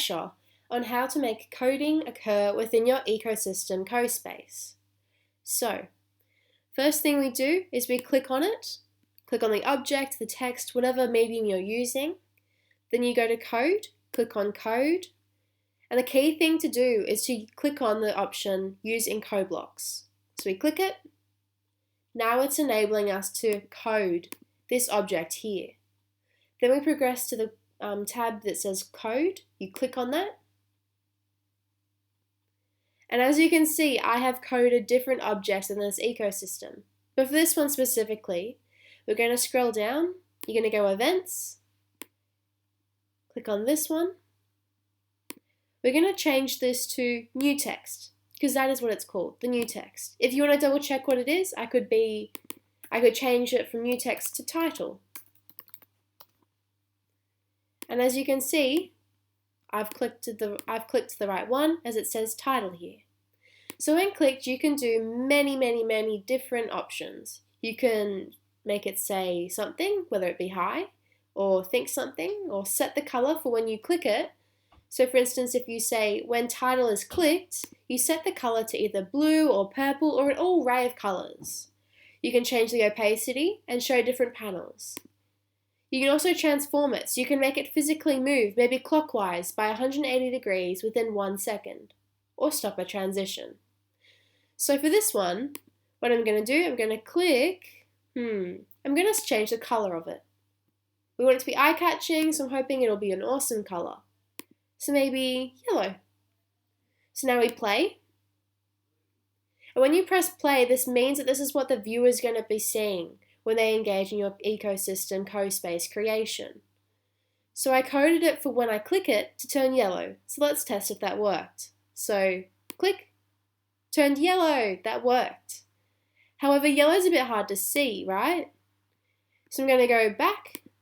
refresher on how to make coding occur within your ecosystem CoSpace. So, first thing we do is we click on it, click on the object, the text, whatever medium you're using. Then you go to Code, click on Code, and the key thing to do is to click on the option Use in CodeBlocks. So we click it. Now it's enabling us to code this object here. Then we progress to the tab that says Code. You click on that. And as you can see, I have coded different objects in this ecosystem. But for this one specifically, we're going to scroll down. You're going to go Events. Click on this one. We're going to change this to New Text, because that is what it's called, the new text. If you want to double check what it is, I could change it from new text to title. And as you can see, I've clicked the right one as it says title here. So when clicked, you can do many different options. You can make it say something, whether it be hi, or think something, or set the color for when you click it. So for instance, if you say when title is clicked, you set the color to either blue or purple or an array of colors. You can change the opacity and show different panels. You can also transform it, so you can make it physically move, maybe clockwise by 180 degrees within 1 second, or stop a transition. So for this one, what I'm going to do, I'm going to click, I'm going to change the color of it. We want it to be eye-catching, so I'm hoping it'll be an awesome color. So maybe yellow. So now we play. And when you press play, this means that this is what the viewer is going to be seeing when they engage in your ecosystem CoSpace creation. So I coded it for when I click it to turn yellow. So let's test if that worked. So click, turned yellow, that worked. However, yellow is a bit hard to see, right? So I'm going to go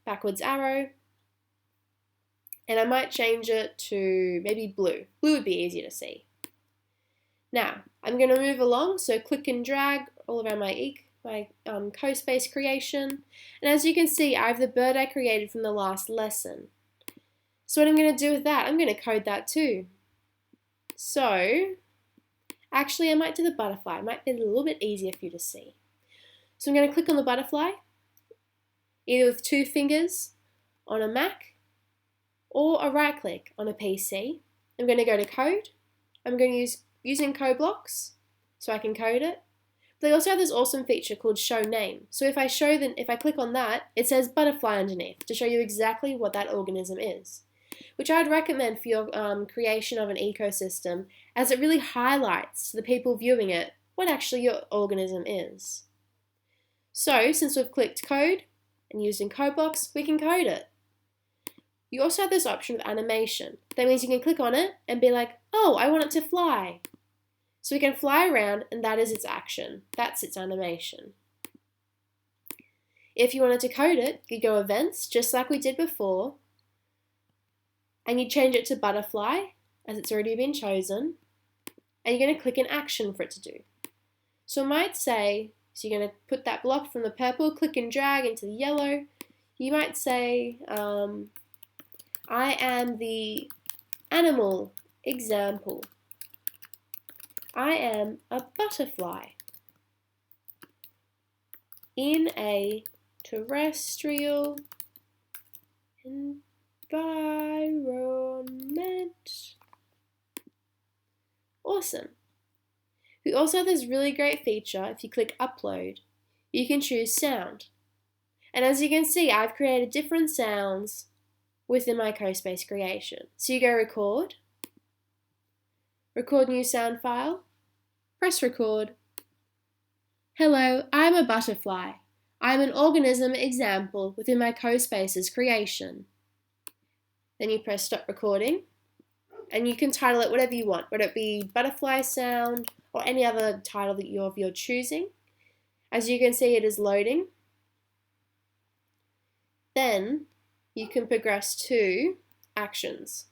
backwards arrow, and I might change it to maybe blue. Blue would be easier to see. Now, I'm going to move along, so click and drag all around my CoSpace creation. And as you can see, I have the bird I created from the last lesson. So what I'm going to do with that, I'm going to code that too. So, actually I might do the butterfly. It might be a little bit easier for you to see. So I'm going to click on the butterfly, either with 2 fingers on a Mac, or a right click on a PC. I'm going to go to Code. I'm going to use using CodeBlocks so I can code it. But they also have this awesome feature called Show Name. So if I click on that, it says butterfly underneath to show you exactly what that organism is, which I would recommend for your creation of an ecosystem, as it really highlights to the people viewing it what actually your organism is. So since we've clicked Code and using CodeBlocks, we can code it. You also have this option with animation. That means you can click on it and be like, oh, I want it to fly. So we can fly around, and that is its action. That's its animation. If you wanted to code it, you go Events, just like we did before, and you change it to Butterfly, as it's already been chosen, and you're going to click an action for it to do. So it might say, so you're going to put that block from the purple, click and drag into the yellow. You might say, I am the animal example. I am a butterfly in a terrestrial environment. Awesome. We also have this really great feature. If you click Upload, you can choose sound. And as you can see, I've created different sounds within my CoSpace creation. So you go Record, Record New Sound File, press Record. Hello, I'm a butterfly. I'm an organism example within my CoSpace's creation. Then you press Stop Recording, and you can title it whatever you want, whether it be butterfly sound or any other title that you're choosing. As you can see, it is loading. Then you can progress to actions.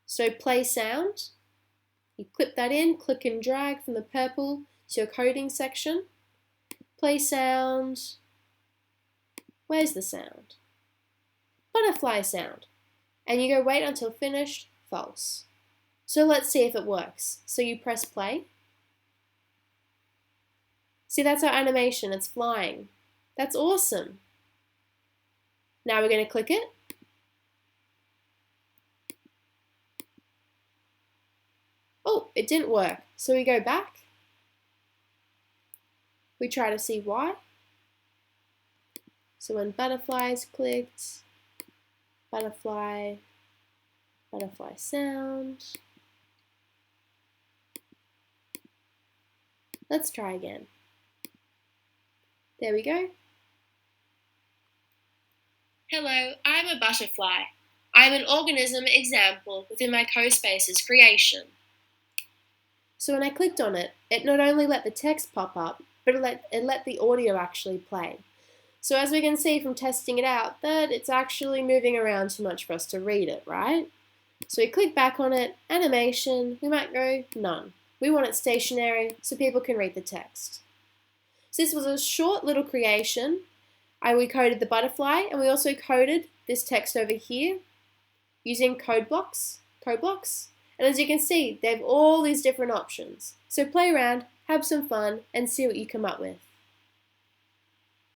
So play sound, you clip that in, click and drag from the purple to your coding section. Play sound, where's the sound? Butterfly. butterfly sound. And you go wait until finished, false. So let's see if it works. So you press play. See, that's our animation, it's flying. That's awesome. Now we're going to click it. Oh, it didn't work. So we go back. We try to see why. So when butterfly is clicked, butterfly sound. Let's try again. There we go. Hello, I'm a butterfly. I'm an organism example within my CoSpaces creation. So when I clicked on it, it not only let the text pop up, but it let the audio actually play. So as we can see from testing it out, that it's actually moving around too much for us to read it, right? So we click back on it, animation, we might go none. We want it stationary so people can read the text. So this was a short little creation. We coded the butterfly and we also coded this text over here using code blocks. And as you can see, they have all these different options. So play around, have some fun, and see what you come up with.